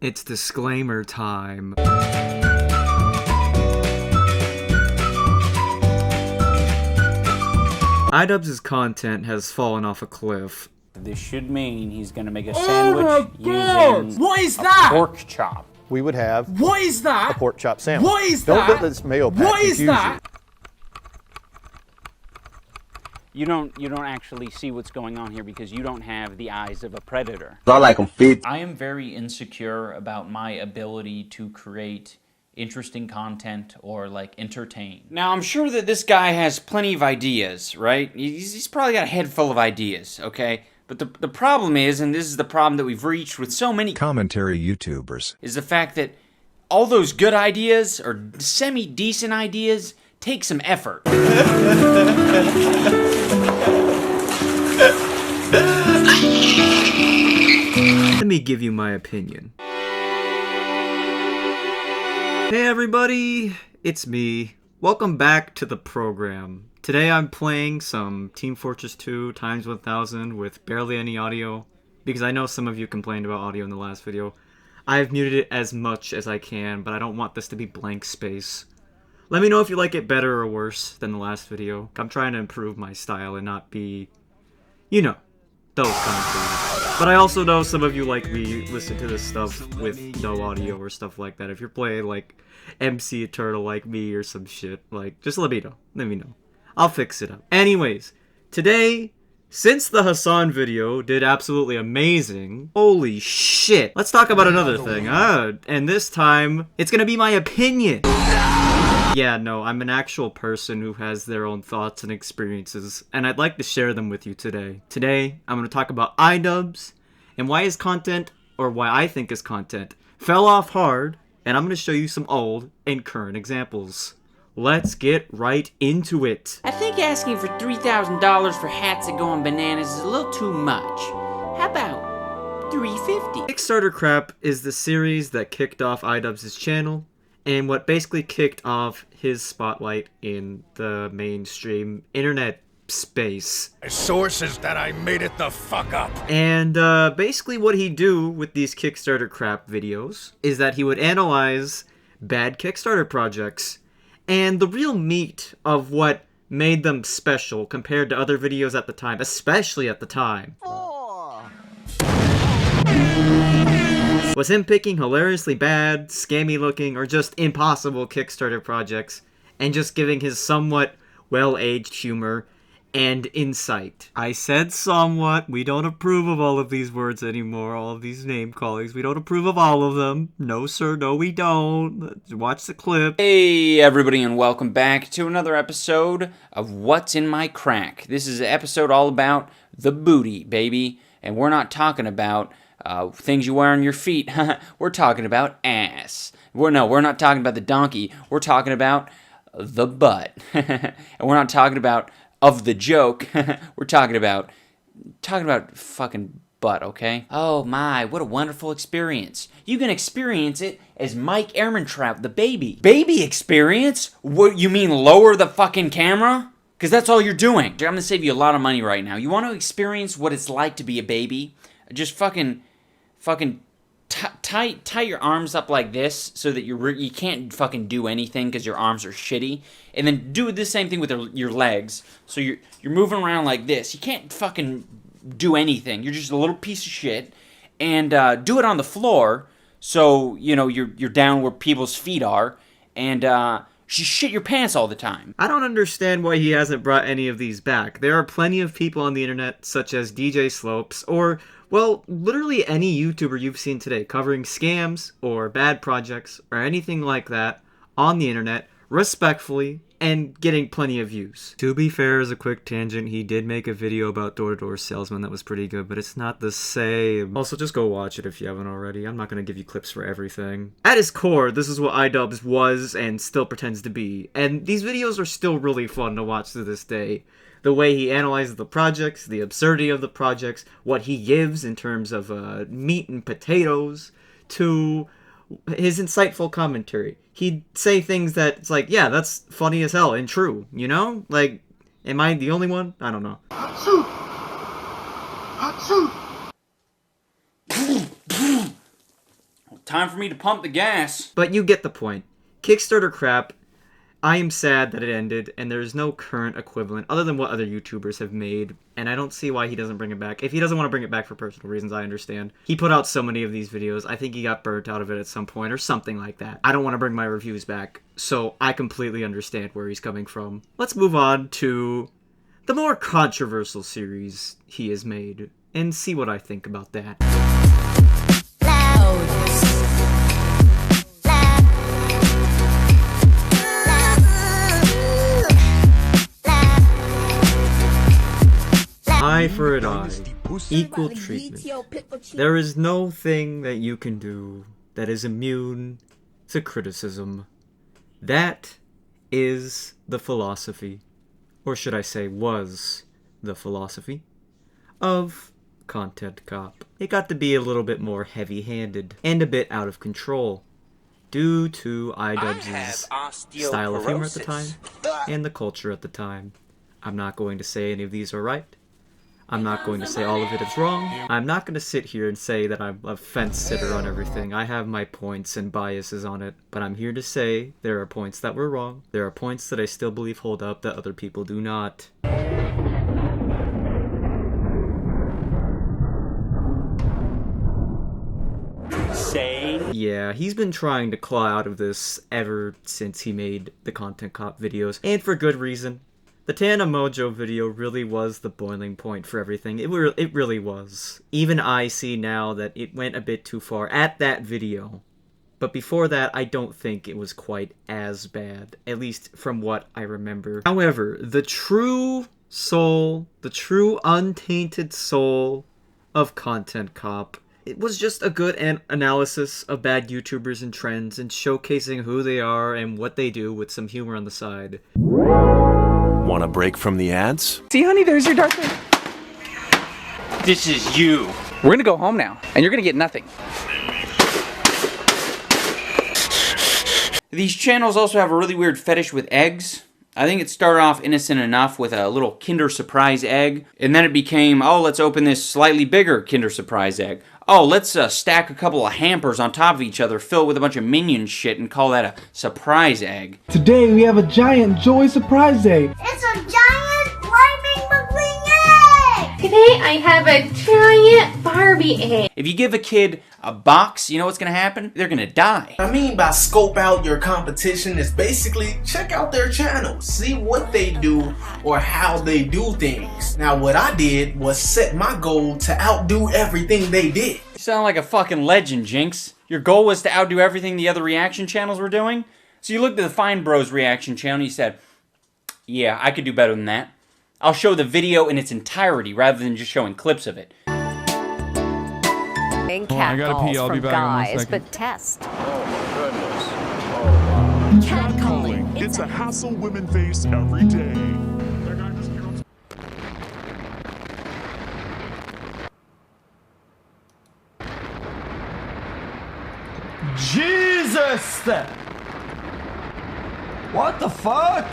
It's disclaimer time. iDubbbz's content has fallen off a cliff. This should mean he's gonna make a sandwich using what is that? pork chop. We would have What is that? a pork chop sandwich. What is Don't that? let this mayo pack What is confuse that? You don't actually see what's going on here because you don't have the eyes of a predator. I like them fit. I am very insecure about my ability to create interesting content or like entertain. Now, I'm sure that this guy has plenty of ideas, right? He's probably got a head full of ideas, okay? But the problem is, and this is the problem that we've reached with so many commentary YouTubers, is the fact that all those good ideas or semi-decent ideas take some effort. Let me give you my opinion. Hey everybody, it's me. Welcome back to the program. Today I'm playing some Team Fortress 2 times 1000 with barely any audio, because I know some of you complained about audio in the last video. I've muted it as much as I can, but I don't want this to be blank space. Let me know if you like it better or worse than the last video. I'm trying to improve my style and not be, you know, those kind of things. But I also know some of you like me listen to this stuff with no audio or stuff like that. If you're playing like MC Eternal like me or some shit, like, just let me know. Let me know. I'll fix it up. Anyways, today, since the Hassan video did absolutely amazing, holy shit, let's talk about another thing. And this time, it's gonna be my opinion. Yeah, no, I'm an actual person who has their own thoughts and experiences, and I'd like to share them with you today. Today, I'm going to talk about iDubbbz, and why his content, or why I think his content, fell off hard, and I'm going to show you some old and current examples. Let's get right into it. I think asking for $3,000 for hats that go on bananas is a little too much. How about $350? Kickstarter Crap is the series that kicked off iDubbbz's channel, and what basically kicked off his spotlight in the mainstream internet space. Sources that I made it the fuck up. And basically what he'd do with these Kickstarter Crap videos is that he would analyze bad Kickstarter projects and the real meat of what made them special compared to other videos at the time, especially at the time. Was him picking hilariously bad, scammy looking, or just impossible Kickstarter projects, and just giving his somewhat well-aged humor and insight. I said somewhat. We don't approve of all of these words anymore, all of these name callings. We don't approve of all of them. No sir, no we don't. Watch the clip. Hey everybody, and welcome back to another episode of What's in My Crack. This is an episode all about the booty, baby. And we're not talking about things you wear on your feet. We're talking about ass. We're not talking about the donkey. We're talking about the butt. And we're not talking about of the joke. We're talking about fucking butt, okay? Oh my, what a wonderful experience. You can experience it as Mike Ehrmantraut, the baby. Baby experience? What, you mean lower the fucking camera? Because that's all you're doing. I'm gonna save you a lot of money right now. You want to experience what it's like to be a baby? Just fucking tie your arms up like this so that you can't fucking do anything because your arms are shitty, and then do the same thing with your legs. So you're moving around like this. You can't fucking do anything. You're just a little piece of shit, and do it on the floor. So you know you're down where people's feet are, and shit your pants all the time. I don't understand why he hasn't brought any of these back. There are plenty of people on the internet, such as DJ Slopes, or, well, literally any YouTuber you've seen today covering scams or bad projects or anything like that on the internet, respectfully, and getting plenty of views. To be fair, as a quick tangent, he did make a video about door-to-door salesmen that was pretty good, but it's not the same. Also, just go watch it if you haven't already. I'm not going to give you clips for everything. At his core, this is what iDubbbz was and still pretends to be, and these videos are still really fun to watch to this day. The way he analyzes the projects, the absurdity of the projects, what he gives in terms of meat and potatoes, to his insightful commentary. He'd say things that it's like, yeah, that's funny as hell and true, you know? Like, am I the only one? I don't know. time for me to pump the gas. But you get the point. Kickstarter Crap, I am sad that it ended, and there's no current equivalent other than what other YouTubers have made, and I don't see why he doesn't bring it back. If he doesn't want to bring it back for personal reasons, I understand. He put out so many of these videos, I think he got burnt out of it at some point, or something like that. I don't want to bring my reviews back, so I completely understand where he's coming from. Let's move on to the more controversial series he has made, and see what I think about that. Eye for an eye, equal treatment. There is no thing that you can do that is immune to criticism. That is the philosophy, or should I say was the philosophy, of Content Cop. It got to be a little bit more heavy-handed and a bit out of control due to iDubbbz's style of humor at the time and the culture at the time. I'm not going to say any of these are right. I'm not going to say all of it is wrong. I'm not going to sit here and say that I'm a fence sitter on everything. I have my points and biases on it, but I'm here to say there are points that were wrong. There are points that I still believe hold up that other people do not. Yeah, he's been trying to claw out of this ever since he made the Content Cop videos, and for good reason. The Tana Mojo video really was the boiling point for everything. It really was. Even I see now that it went a bit too far at that video. But before that, I don't think it was quite as bad, at least from what I remember. However, the true soul, the true untainted soul of Content Cop, it was just a good analysis of bad YouTubers and trends and showcasing who they are and what they do with some humor on the side. Want a break from the ads? See, honey, there's your dark room. This is you. We're gonna go home now, and you're gonna get nothing. These channels also have a really weird fetish with eggs. I think it started off innocent enough with a little Kinder Surprise egg, and then it became, oh, let's open this slightly bigger Kinder Surprise egg. Oh, let's stack a couple of hampers on top of each other, fill with a bunch of minion shit, and call that a surprise egg. Today we have a giant Joy surprise egg. It's a giant flaming McQueen egg! Today I have a giant Barbie egg. If you give a kid a box, you know what's gonna happen? They're gonna die. I mean by scope out your competition is basically check out their channels, see what they do or how they do things. Now what I did was set my goal to outdo everything they did. You sound like a fucking legend, Jinx. Your goal was to outdo everything the other reaction channels were doing? So you looked at the Fine Bros reaction channel and you said, yeah, I could do better than that. I'll show the video in its entirety rather than just showing clips of it. Cat calls from guys, but test. Catcalling. It's a hassle women face every day. Jesus! What the fuck?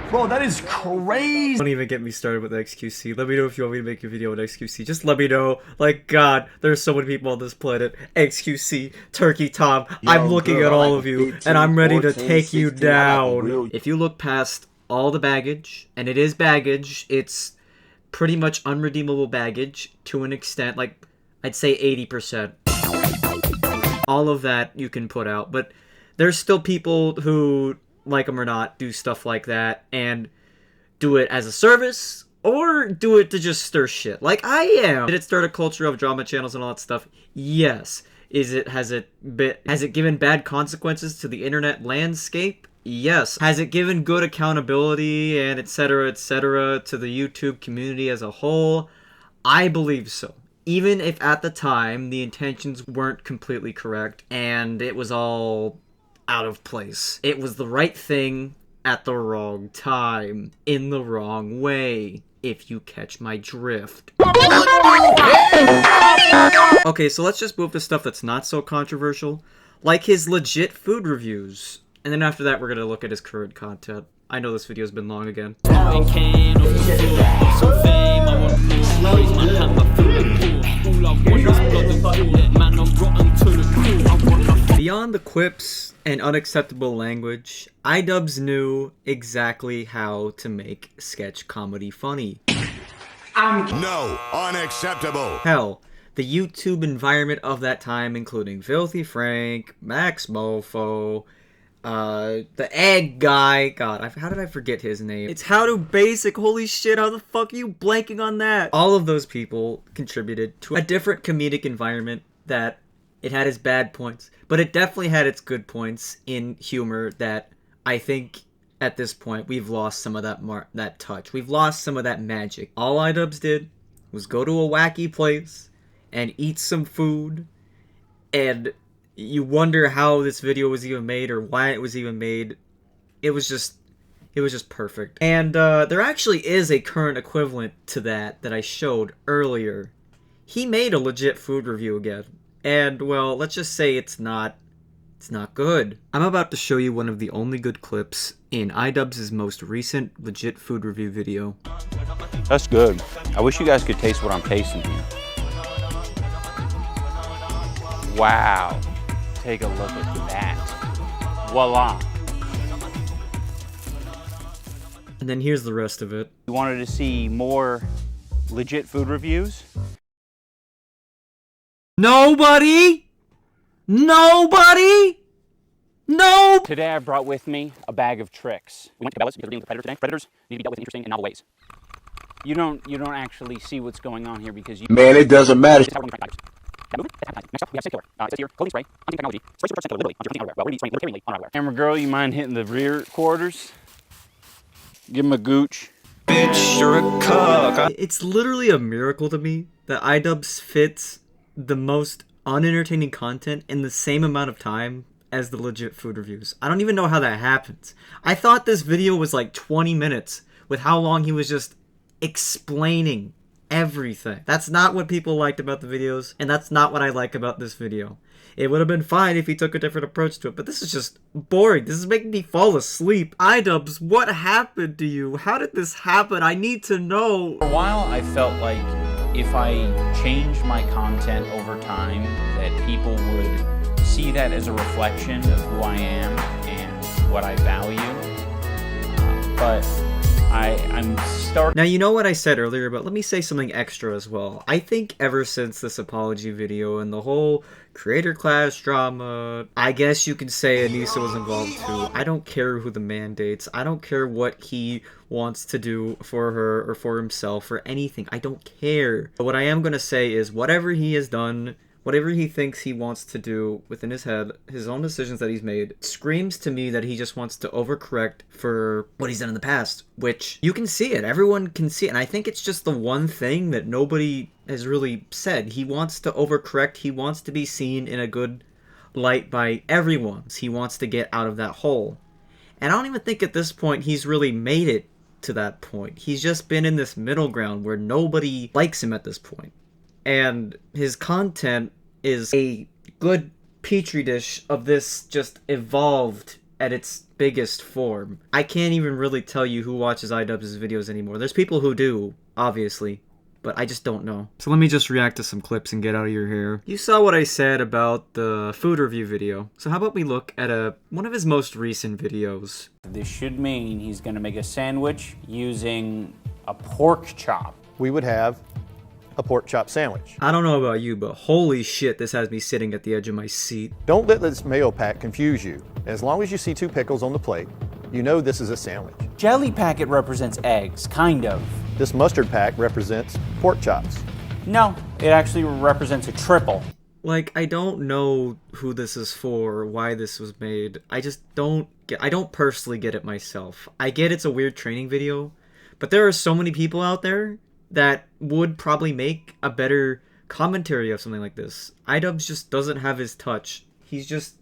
Bro, that is crazy. Don't even get me started with XQC. Let me know if you want me to make a video with XQC. Just let me know. Like, God, there's so many people on this planet. XQC, Turkey Tom, I'm looking at all of you, and I'm ready to take you down. If you look past all the baggage, and it is baggage, it's pretty much unredeemable baggage to an extent, like, I'd say 80%. All of that you can put out, but there's still people who, like them or not, do stuff like that and do it as a service or do it to just stir shit like I am. Did it start a culture of drama channels and all that stuff? Yes. Has it given bad consequences to the internet landscape? Yes. Has it given good accountability and etc to the YouTube community as a whole? I believe so. Even if at the time the intentions weren't completely correct and it was all out of place. It was the right thing at the wrong time, in the wrong way, if you catch my drift. Okay, so let's just move to stuff that's not so controversial, like his legit food reviews. And then after that, we're gonna look at his current content. I know this video's been long again. Beyond the quips and unacceptable language, iDubbbz knew exactly how to make sketch comedy funny. No, unacceptable. Hell, the YouTube environment of that time, including Filthy Frank, Max Mofo, the egg guy, God, how did I forget his name? It's How to Basic, holy shit, how the fuck are you blanking on that? All of those people contributed to a different comedic environment that it had its bad points, but it definitely had its good points in humor that I think at this point we've lost some of that touch. We've lost some of that magic. All iDubbbz did was go to a wacky place and eat some food, and you wonder how this video was even made or why it was even made. It was just perfect. And there actually is a current equivalent to that I showed earlier. He made a legit food review again, and well, let's just say it's not good. I'm about to show you one of the only good clips in iDubbbz's most recent legit food review video. That's good. I wish you guys could taste what I'm tasting here. Wow. Take a look at that. Voila. And then here's the rest of it. You wanted to see more legit food reviews? Nobody! No! Today I brought with me a bag of tricks. We went to Cabela's because we're dealing with predators today. Predators need to be dealt with in interesting and novel ways. You don't actually see what's going on here because you... Man, it doesn't matter. Next up, we have Safe Killer. It says here, clothing spray, hunting technology. Spray super scent killer literally on your hunting outerwear. Well, we're spraying literally on outerwear. Camera girl, you mind hitting the rear quarters? Give him a gooch. Bitch, you're a cuck. It's literally a miracle to me that iDubbbz fits the most unentertaining content in the same amount of time as the legit food reviews. I don't even know how that happens. I thought this video was like 20 minutes with how long he was just explaining everything. That's not what people liked about the videos, and that's not what I like about this video. It would have been fine if he took a different approach to it, but this is just boring. This is making me fall asleep. iDubbbz, what happened to you? How did this happen? I need to know. For a while, I felt like if I changed my content over time, that people would see that as a reflection of who I am and what I value. But I'm starting... Now, you know what I said earlier, but let me say something extra as well. I think ever since this apology video and the whole creator class drama, I guess you could say Anisa was involved too. I don't care who the man dates. I don't care what he wants to do for her or for himself or anything. I don't care. But what I am going to say is whatever he has done, whatever he thinks he wants to do within his head, his own decisions that he's made, screams to me that he just wants to overcorrect for what he's done in the past, which you can see it. Everyone can see it. And I think it's just the one thing that nobody has really said. He wants to overcorrect. He wants to be seen in a good light by everyone. He wants to get out of that hole. And I don't even think at this point he's really made it to that point. He's just been in this middle ground where nobody likes him at this point. And his content is a good petri dish of this just evolved at its biggest form. I can't even really tell you who watches iDubbbz's videos anymore. There's people who do, obviously, but I just don't know. So let me just react to some clips and get out of your hair. You saw what I said about the food review video. So how about we look at one of his most recent videos. This should mean he's going to make a sandwich using a pork chop. We would have a pork chop sandwich. I don't know about you, but holy shit, this has me sitting at the edge of my seat. Don't let this mayo pack confuse you. As long as you see 2 pickles on the plate, you know this is a sandwich. Jelly packet represents eggs, kind of. This mustard pack represents pork chops. No, it actually represents a triple. Like, I don't know who this is for or why this was made. I just don't get, I don't personally get it myself. I get it's a weird training video, but there are so many people out there that would probably make a better commentary of something like this. iDubbbz just doesn't have his touch. He's just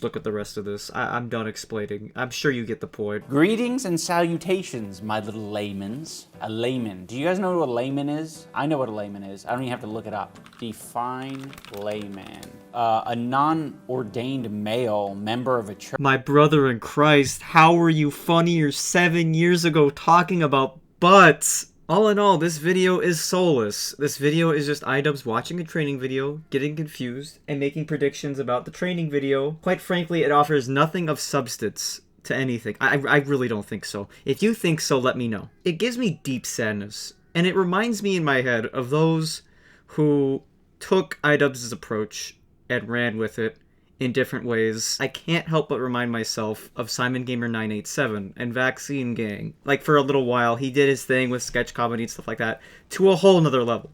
look at the rest of this. I'm done explaining. I'm sure you get the point. Greetings and salutations, my little laymans. A layman. Do you guys know what a layman is? I know what a layman is. I don't even have to look it up. Define layman. A non-ordained male member of a church. My brother in Christ, how were you funnier 7 years ago talking about butts? All in all, this video is soulless. This video is just iDubbbz watching a training video, getting confused, and making predictions about the training video. Quite frankly, it offers nothing of substance to anything. I really don't think so. If you think so, let me know. It gives me deep sadness, and it reminds me in my head of those who took iDubbbz's approach and ran with it in different ways. I can't help but remind myself of Simon Gamer 987 and Vaccine Gang. Like, for a little while, he did his thing with sketch comedy and stuff like that to a whole nother level.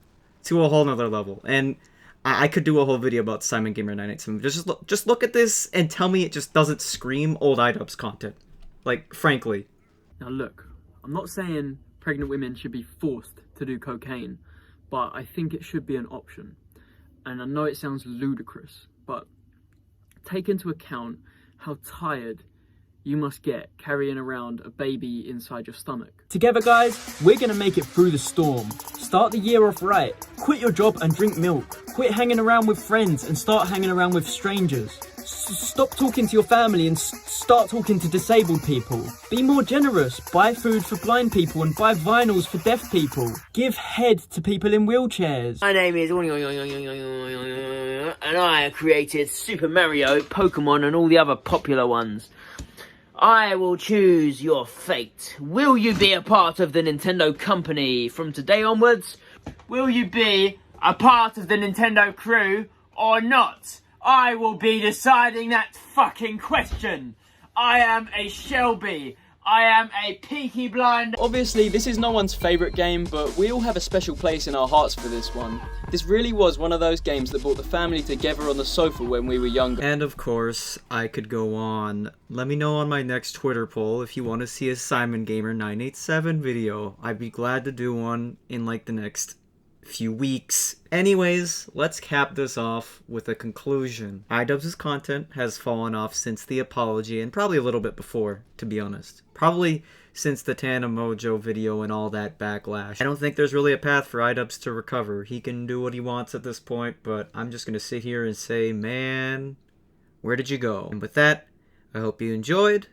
And I could do a whole video about Simon Gamer 987. Just look at this and tell me it just doesn't scream old iDubbbz content. Like, frankly. Now look, I'm not saying pregnant women should be forced to do cocaine, but I think it should be an option. And I know it sounds ludicrous, but take into account how tired you must get carrying around a baby inside your stomach. Together, guys, we're gonna make it through the storm. Start the year off right. Quit your job and drink milk. Quit hanging around with friends and start hanging around with strangers. Stop talking to your family and start talking to disabled people. Be more generous. Buy food for blind people and buy vinyls for deaf people. Give head to people in wheelchairs. My name is and I created Super Mario, Pokemon and all the other popular ones. I will choose your fate. Will you be a part of the Nintendo company from today onwards? Will you be a part of the Nintendo crew or not? I will be deciding that fucking question. I am a Shelby. I am a Peaky Blind. Obviously, this is no one's favourite game, but we all have a special place in our hearts for this one. This really was one of those games that brought the family together on the sofa when we were younger. And of course, I could go on. Let me know on my next Twitter poll if you want to see a Simon Gamer 987 video. I'd be glad to do one in like the next few weeks. Anyways, let's cap this off with a conclusion. iDubbbz's content has fallen off since the apology, and probably a little bit before, to be honest. Probably since the Tandem Mojo video and all that backlash. I don't think there's really a path for iDubbbz to recover. He can do what he wants at this point, but I'm just gonna sit here and say, man, where did you go? And with that, I hope you enjoyed.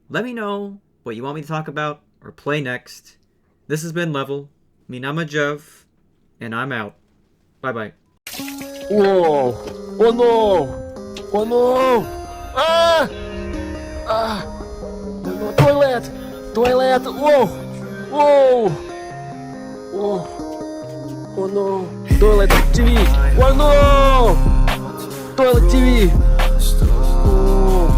Let me know what you want me to talk about or play next. This has been Level. Minama Jev. And I'm out. Bye-bye. Whoa! Oh no! Oh no! Ah! Ah! Oh no! Toilet! Toilet! Whoa! Whoa! Whoa! Oh no! Toilet TV! Oh no! Toilet TV!